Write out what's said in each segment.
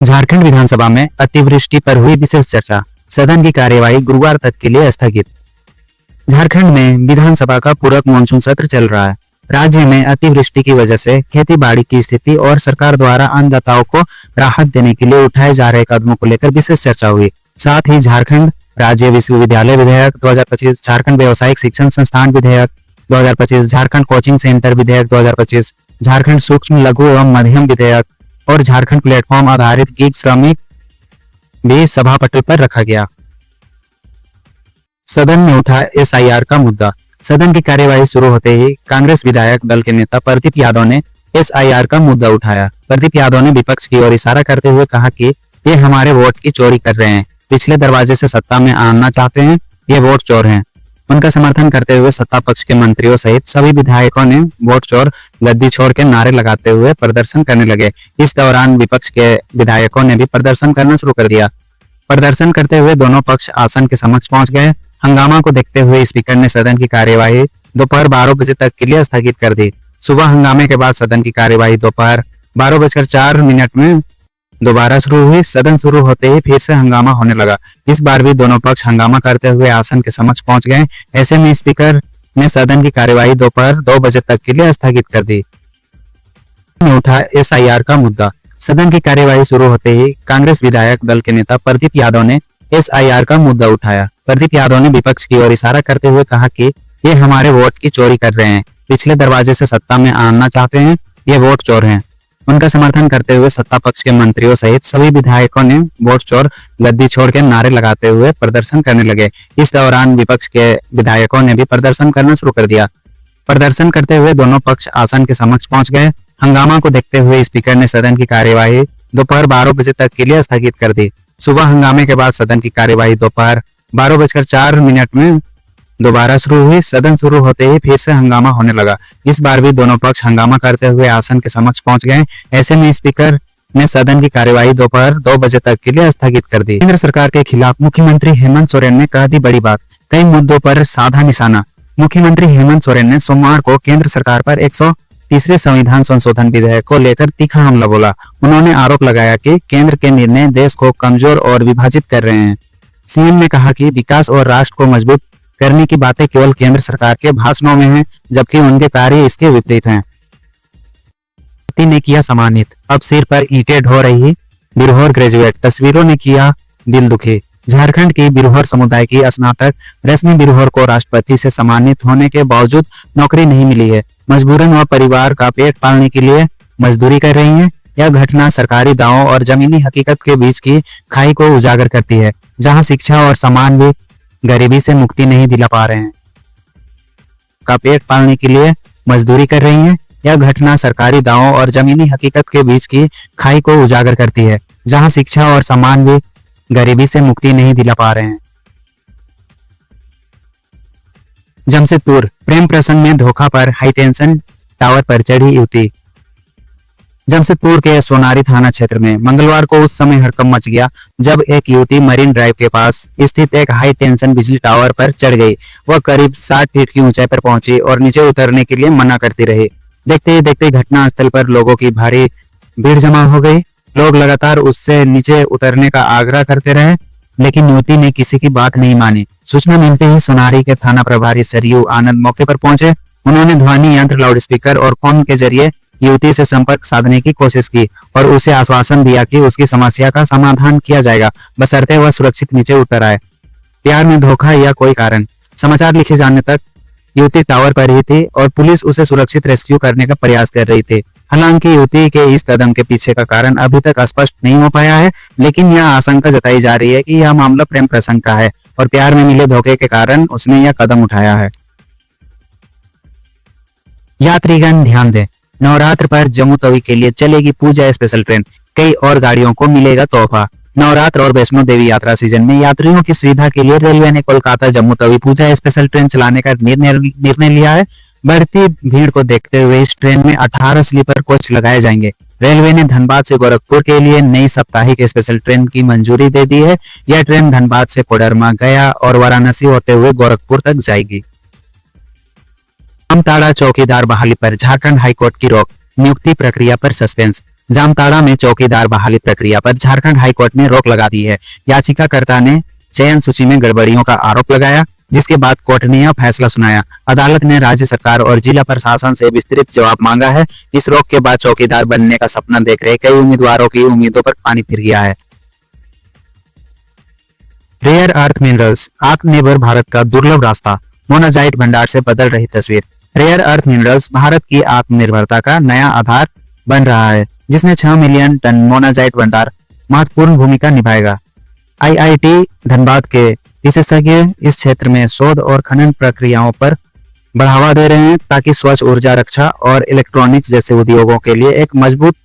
झारखंड विधानसभा में अतिवृष्टि पर हुई विशेष चर्चा। सदन की कार्यवाही गुरुवार तक के लिए स्थगित। झारखंड में विधानसभा का पूरक मानसून सत्र चल रहा है। राज्य में अतिवृष्टि की वजह से खेती बाड़ी की स्थिति और सरकार द्वारा अन्नदाताओं को राहत देने के लिए उठाए जा रहे कदमों को लेकर विशेष चर्चा हुई। साथ ही झारखंड राज्य विश्वविद्यालय विधेयक 2025, झारखंड व्यवसायिक शिक्षण संस्थान विधेयक 2025, झारखंड कोचिंग सेंटर विधेयक 2025, झारखंड सूक्ष्म लघु एवं मध्यम विधेयक और झारखंड प्लेटफॉर्म आधारित गीग श्रमिक भी सभा पटल पर रखा गया। सदन में उठा एसआईआर का मुद्दा। सदन की कार्यवाही शुरू होते ही कांग्रेस विधायक दल के नेता प्रदीप यादव ने एसआईआर का मुद्दा उठाया। प्रदीप यादव ने विपक्ष की ओर इशारा करते हुए कहा कि ये हमारे वोट की चोरी कर रहे हैं, पिछले दरवाजे से सत्ता में आना चाहते हैं, ये वोट चोर हैं। उनका समर्थन करते हुए सत्ता पक्ष के मंत्रियों सहित सभी विधायकों ने वोट चोर, गद्दी छोड़ के नारे लगाते हुए प्रदर्शन करने लगे। इस दौरान विपक्ष के विधायकों ने भी प्रदर्शन करना शुरू कर दिया। प्रदर्शन करते हुए दोनों पक्ष आसन के समक्ष पहुंच गए। हंगामा को देखते हुए स्पीकर ने सदन की कार्यवाही दोपहर 12 बजे तक के लिए स्थगित कर दी। सुबह हंगामे के बाद सदन की कार्यवाही दोपहर 12:04 में दोबारा शुरू हुई। सदन शुरू होते ही फिर से हंगामा होने लगा। इस बार भी दोनों पक्ष हंगामा करते हुए आसन के समक्ष पहुंच गए। ऐसे में स्पीकर ने सदन की कार्यवाही दोपहर 2 बजे तक के लिए स्थगित कर दी। उठा एसआईआर का मुद्दा। सदन की कार्यवाही शुरू होते ही कांग्रेस विधायक दल के नेता प्रदीप यादव ने एसआईआर का मुद्दा उठाया। प्रदीप यादव ने विपक्ष की ओर इशारा करते हुए कहा कि ये हमारे वोट की चोरी कर रहे हैं, पिछले दरवाजे से सत्ता में आना चाहते हैं, ये वोट चोर हैं। उनका समर्थन करते हुए सत्ता पक्ष के मंत्रियों सहित सभी विधायकों ने वोट चोर, गद्दी छोड़ के नारे लगाते हुए प्रदर्शन करने लगे। इस दौरान विपक्ष के विधायकों ने भी प्रदर्शन करना शुरू कर दिया। प्रदर्शन करते हुए दोनों पक्ष आसन के समक्ष पहुंच गए। हंगामा को देखते हुए स्पीकर ने सदन की कार्यवाही दोपहर 12 बजे तक के लिए स्थगित कर दी। सुबह हंगामे के बाद सदन की कार्यवाही दोपहर 12:04 में दोबारा शुरू हुई। सदन शुरू होते ही फिर से हंगामा होने लगा। इस बार भी दोनों पक्ष हंगामा करते हुए आसन के समक्ष पहुंच गए। ऐसे में स्पीकर ने सदन की कार्यवाही दोपहर 2 बजे तक के लिए स्थगित कर दी। केंद्र सरकार के खिलाफ मुख्यमंत्री हेमंत सोरेन ने कह दी बड़ी बात, कई मुद्दों पर साधा निशाना। मुख्यमंत्री हेमंत सोरेन ने सोमवार को केंद्र सरकार पर 130वें संविधान संशोधन विधेयक को लेकर तीखा हमला बोला। उन्होंने आरोप लगाया कि केंद्र के निर्णय देश को कमजोर और विभाजित कर रहे हैं। सीएम ने कहा कि विकास और राष्ट्र को मजबूत करने की बातें केवल केंद्र सरकार के भाषणों में हैं, जबकि उनके कार्य इसके विपरीत हैं। ने किया सम्मानित। अब सिर पर ईंटें ढो रही बिरहोर ग्रेजुएट, तस्वीरों ने किया दिल दुखी। झारखंड की बिरहोर समुदाय की स्नातक रश्मि बिरहोर को राष्ट्रपति से सम्मानित होने के बावजूद नौकरी नहीं मिली है। मजबूरन वह परिवार का पेट पालने के लिए मजदूरी कर रही है। यह घटना सरकारी दावों और जमीनी हकीकत के बीच की खाई को उजागर करती है, जहां शिक्षा और सम्मान भी गरीबी से मुक्ति नहीं दिला पा रहे हैं। का पेट पालने के लिए मजदूरी कर रही हैं। यह घटना सरकारी दावों और जमीनी हकीकत के बीच की खाई को उजागर करती है, जहां शिक्षा और सम्मान भी गरीबी से मुक्ति नहीं दिला पा रहे हैं। जमशेदपुर प्रेम प्रसंग में धोखा पर हाईटेंशन टावर पर चढ़ी युवती। जमशेदपुर के सोनारी थाना क्षेत्र में मंगलवार को उस समय हड़कंप मच गया जब एक युवती मरीन ड्राइव के पास स्थित एक हाई टेंशन बिजली टावर पर चढ़ गई। वह करीब 60 फीट की ऊंचाई पर पहुंची और नीचे उतरने के लिए मना करती रही। देखते ही देखते घटना स्थल पर लोगों की भारी भीड़ जमा हो गई। लोग लगातार उससे नीचे उतरने का आग्रह करते रहे, लेकिन युवती ने किसी की बात नहीं मानी। सूचना मिलते ही सोनारी के थाना प्रभारी सरयू आनंद मौके पर पहुंचे। उन्होंने ध्वनि यंत्र, लाउडस्पीकर और फोन के जरिए युवती से संपर्क साधने की कोशिश की और उसे आश्वासन दिया कि उसकी समस्या का समाधान किया जाएगा, बशर्ते वह सुरक्षित नीचे उतर आए। प्यार में धोखा या कोई कारण। समाचार लिखे जाने तक युवती टावर पर ही थी और पुलिस उसे सुरक्षित रेस्क्यू करने का प्रयास कर रही थी। हालांकि युवती के इस कदम के पीछे का कारण अभी तक स्पष्ट नहीं हो पाया है, लेकिन यह आशंका जताई जा रही है कि यह मामला प्रेम प्रसंग का है और प्यार में मिले धोखे के कारण उसने यह कदम उठाया है। यात्रीगण ध्यान दें, नवरात्र पर जम्मू तवी के लिए चलेगी पूजा स्पेशल ट्रेन। कई और गाड़ियों को मिलेगा तोहफा। नवरात्र और वैष्णो देवी यात्रा सीजन में यात्रियों की सुविधा के लिए रेलवे ने कोलकाता जम्मू तवी पूजा स्पेशल ट्रेन चलाने का निर्णय लिया है। बढ़ती भीड़ को देखते हुए इस ट्रेन में 18 स्लीपर कोच लगाए जाएंगे। रेलवे ने धनबाद से गोरखपुर के लिए नई साप्ताहिक स्पेशल ट्रेन की मंजूरी दे दी है। यह ट्रेन धनबाद से कोडरमा, गया और वाराणसी होते हुए गोरखपुर तक जाएगी। जामताड़ा चौकीदार बहाली पर झारखंड हाईकोर्ट की रोक, नियुक्ति प्रक्रिया पर सस्पेंस। जामताड़ा में चौकीदार बहाली प्रक्रिया पर झारखंड हाईकोर्ट ने रोक लगा दी है। याचिकाकर्ता ने चयन सूची में गड़बड़ियों का आरोप लगाया, जिसके बाद कोर्ट ने यह फैसला सुनाया। अदालत ने राज्य सरकार और जिला प्रशासन से विस्तृत जवाब मांगा है। इस रोक के बाद चौकीदार बनने का सपना देख रहे कई उम्मीदवारों की उम्मीदों पर पानी फिर गया है। रेयर अर्थ मिनरल्स, आत्मनिर्भर भारत का दुर्लभ रास्ता, मोनाजाइट भंडार से बदल रही तस्वीर। रेयर अर्थ मिनरल्स भारत की आत्मनिर्भरता का नया आधार बन रहा है, जिसमें 6 मिलियन टन मोनाजाइट भंडार महत्वपूर्ण भूमिका निभाएगा। आईआईटी धनबाद के विशेषज्ञ इस क्षेत्र में शोध और खनन प्रक्रियाओं पर बढ़ावा दे रहे हैं, ताकि स्वच्छ ऊर्जा, रक्षा और इलेक्ट्रॉनिक्स जैसे उद्योगों के लिए एक मजबूत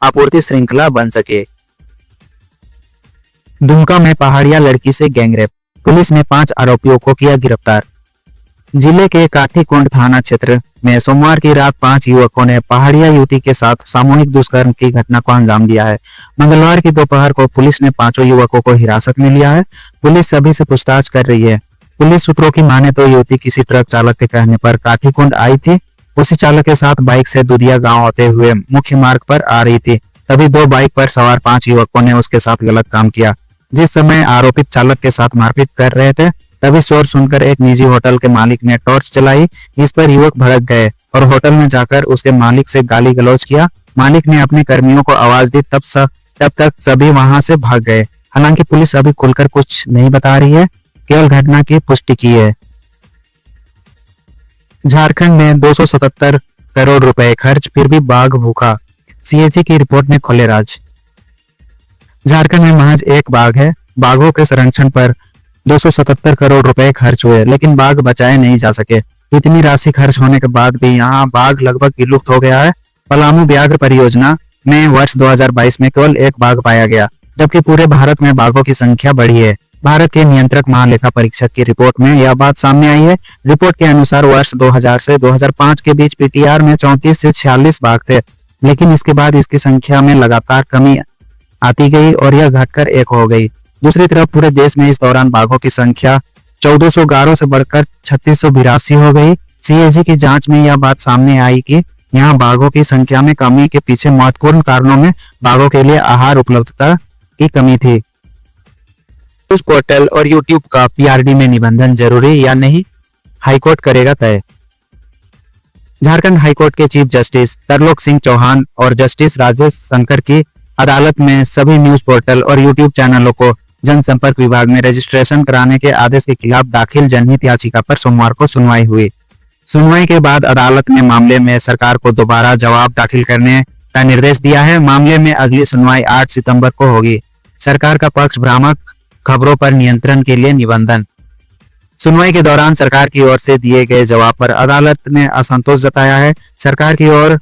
आपूर्ति श्रृंखला बन सके। दुमका में पहाड़िया लड़की से गैंगरेप, पुलिस ने 5 आरोपियों को किया गिरफ्तार। जिले के काठीकुंड थाना क्षेत्र में सोमवार की रात 5 युवकों ने पहाड़िया युवती के साथ सामूहिक दुष्कर्म की घटना को अंजाम दिया है। मंगलवार की दोपहर को पुलिस ने 5 युवकों को हिरासत में लिया है। पुलिस सभी से पूछताछ कर रही है। पुलिस सूत्रों की माने तो युवती किसी ट्रक चालक के कहने पर काठीकुंड आई थी। उसी चालक के साथ बाइक से दुधिया गांव होते हुए मुख्य मार्ग पर आ रही थी। तभी 2 बाइक पर सवार 5 युवकों ने उसके साथ गलत काम किया। जिस समय आरोपित चालक के साथ मारपीट कर रहे थे, तभी शोर सुनकर एक निजी होटल के मालिक ने टॉर्च चलाई। इस पर युवक भड़क गए और होटल में जाकर उसके मालिक से गाली गलौज किया। मालिक ने अपने कर्मियों को आवाज दी, तब तक सभी वहां से भाग गए। हालांकि पुलिस अभी खुलकर कुछ नहीं बता रही है, केवल घटना की पुष्टि की है। झारखंड में 277 करोड़ रुपए खर्च, फिर भी बाघ भूखा, सीएजी की रिपोर्ट में खोले राज। झारखंड में महज एक बाघ है। बाघों के संरक्षण पर 277 करोड़ रुपए खर्च हुए, लेकिन बाघ बचाए नहीं जा सके। इतनी राशि खर्च होने के बाद भी यहाँ बाघ लगभग विलुप्त हो गया है। पलामू व्याघ्र परियोजना में वर्ष 2022 में केवल एक बाघ पाया गया, जबकि पूरे भारत में बाघों की संख्या बढ़ी है। भारत के नियंत्रक महालेखा परीक्षक की रिपोर्ट में यह बात सामने आई है। रिपोर्ट के अनुसार वर्ष 2000 से 2005 के बीच पीटीआर में 34 से 46 बाघ थे, लेकिन इसके बाद इसकी संख्या में लगातार कमी आती गई और यह घटकर 1 हो गई। दूसरी तरफ पूरे देश में इस दौरान बाघों की संख्या 1411 से बढ़कर 3682 हो गई। सीएजी की जांच में यह बात सामने आई कि यहाँ बाघों की संख्या में कमी के पीछे महत्वपूर्ण कारणों में बाघों के लिए आहार उपलब्धता की कमी थी। न्यूज पोर्टल और यूट्यूब का पीआरडी में निबंधन जरूरी या नहीं, हाईकोर्ट करेगा तय। झारखंड हाईकोर्ट के चीफ जस्टिस तरलोक सिंह चौहान और जस्टिस राजेश शंकर की अदालत में सभी न्यूज पोर्टल और यूट्यूब चैनलों को जनसंपर्क विभाग में रजिस्ट्रेशन कराने के आदेश के खिलाफ दाखिल जनहित याचिका पर सोमवार को सुनवाई हुई। सुनवाई के बाद अदालत ने मामले में सरकार को दोबारा जवाब दाखिल करने का निर्देश दिया है। मामले में अगली सुनवाई 8 सितंबर को होगी। सरकार का पक्ष, भ्रामक खबरों पर नियंत्रण के लिए निबंधन। सुनवाई के दौरान सरकार की ओर से दिए गए जवाब पर अदालत ने असंतोष जताया है। सरकार की ओर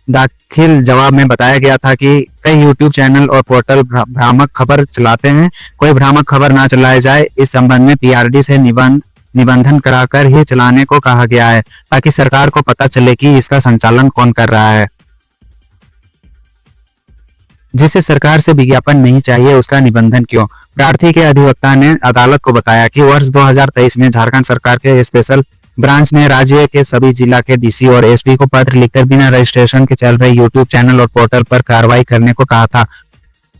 दाखिल जवाब में बताया गया था कि कई यूट्यूब चैनल और पोर्टल भ्रामक खबर चलाते हैं। कोई भ्रामक खबर ना चलाए जाए, इस संबंध में पीआरडी से निबंधन कराकर ही चलाने को कहा गया है, ताकि सरकार को पता चले कि इसका संचालन कौन कर रहा है। जिसे सरकार से विज्ञापन नहीं चाहिए, उसका निबंधन क्यों? प्रार्थी के अधिवक्ता ने अदालत को बताया कि वर्ष 2023 में झारखंड सरकार के स्पेशल ब्रांच ने राज्य के सभी जिला के डीसी और एसपी को पत्र लिखकर बिना रजिस्ट्रेशन के चल रहे यूट्यूब चैनल और पोर्टल पर कार्रवाई करने को कहा था।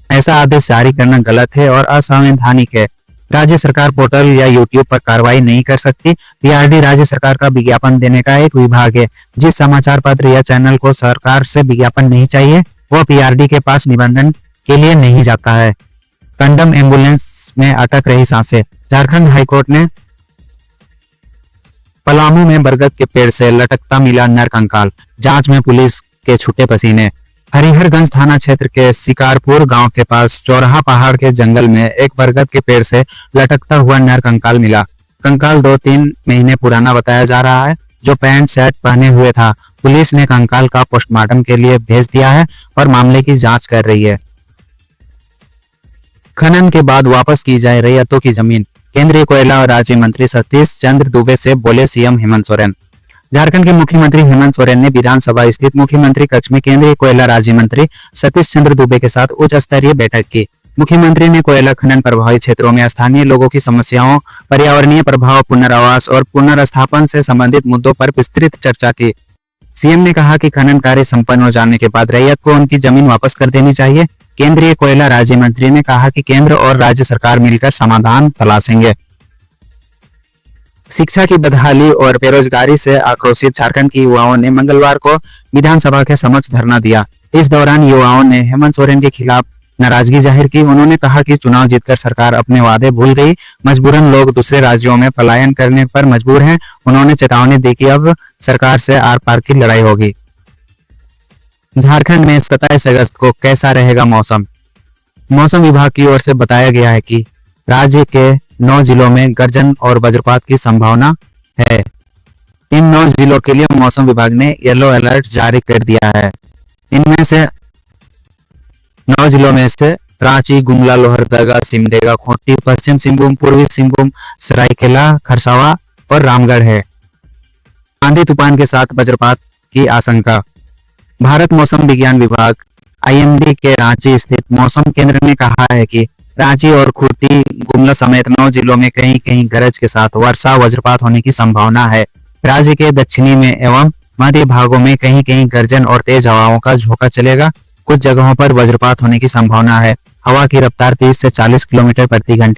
ऐसा आदेश जारी करना गलत है और असंवैधानिक है। राज्य सरकार पोर्टल या यूट्यूब पर कार्रवाई नहीं कर सकती। पीआरडी राज्य सरकार का विज्ञापन देने का एक विभाग है। जिस समाचार पत्र या चैनल को सरकार से विज्ञापन नहीं चाहिए, वह पीआरडी के पास निबंधन के लिए नहीं जाता है। कंडम एम्बुलेंस में अटक रही सांसें। झारखंड हाईकोर्ट ने पलामू में बरगद के पेड़ से लटकता मिला नर कंकाल, जांच में पुलिस के छूटे पसीने। हरिहरगंज थाना क्षेत्र के शिकारपुर गांव के पास चौराहा पहाड़ के जंगल में एक बरगद के पेड़ से लटकता हुआ नर कंकाल मिला। कंकाल 2-3 महीने पुराना बताया जा रहा है, जो पैंट शर्ट पहने हुए था। पुलिस ने कंकाल का पोस्टमार्टम के लिए भेज दिया है और मामले की जांच कर रही है। खनन के बाद वापस की जाए रैयतों की जमीन, केंद्रीय कोयला और राज्य मंत्री सतीश चंद्र दुबे से बोले सीएम हेमंत सोरेन। झारखंड के मुख्यमंत्री हेमंत सोरेन ने विधानसभा स्थित मुख्यमंत्री कक्ष में केंद्रीय कोयला राज्य मंत्री सतीश चंद्र दुबे के साथ उच्च स्तरीय बैठक की। मुख्यमंत्री ने कोयला खनन प्रभावित क्षेत्रों में स्थानीय लोगों की समस्याओं, पर्यावरणीय प्रभाव, पुनर्वास और पुनर्स्थापन से संबंधित मुद्दों पर विस्तृत चर्चा की। सीएम ने कहा कि खनन कार्य संपन्न हो जाने के बाद रैयत को उनकी जमीन वापस कर देनी चाहिए। केंद्रीय कोयला राज्य मंत्री ने कहा कि केंद्र और राज्य सरकार मिलकर समाधान तलाशेंगे। शिक्षा की बदहाली और बेरोजगारी से आक्रोशित झारखंड के युवाओं ने मंगलवार को विधानसभा के समक्ष धरना दिया। इस दौरान युवाओं ने हेमंत सोरेन के खिलाफ नाराजगी जाहिर की। उन्होंने कहा कि चुनाव जीतकर सरकार अपने वादे भूल गई, मजबूरन लोग दूसरे राज्यों में पलायन करने पर मजबूर हैं। उन्होंने चेतावनी दी कि अब सरकार से आर पार की लड़ाई होगी। झारखंड में 27 अगस्त को कैसा रहेगा मौसम? मौसम विभाग की ओर से बताया गया है कि राज्य के 9 जिलों में गर्जन और वज्रपात की संभावना है। इन 9 जिलों के लिए मौसम विभाग ने येलो अलर्ट जारी कर दिया है। इनमें से 9 जिलों में से रांची, गुमला, लोहरदगा, सिमडेगा, खूंटी, पश्चिम सिंहभूम, पूर्वी सिंहभूम, सरायकेला, खरसावा और रामगढ़ है। आंधी तूफान के साथ वज्रपात की आशंका। भारत मौसम विज्ञान विभाग आईएमडी के रांची स्थित मौसम केंद्र ने कहा है कि रांची और खूंटी, गुमला समेत 9 जिलों में कहीं कहीं गरज के साथ वर्षा वज्रपात होने की संभावना है। राज्य के दक्षिणी में एवं मध्य भागों में कहीं कहीं गर्जन और तेज हवाओं का झोंका चलेगा। कुछ जगहों पर वज्रपात होने की संभावना है। हवा की रफ्तार 30 से 40 किलोमीटर प्रति घंटे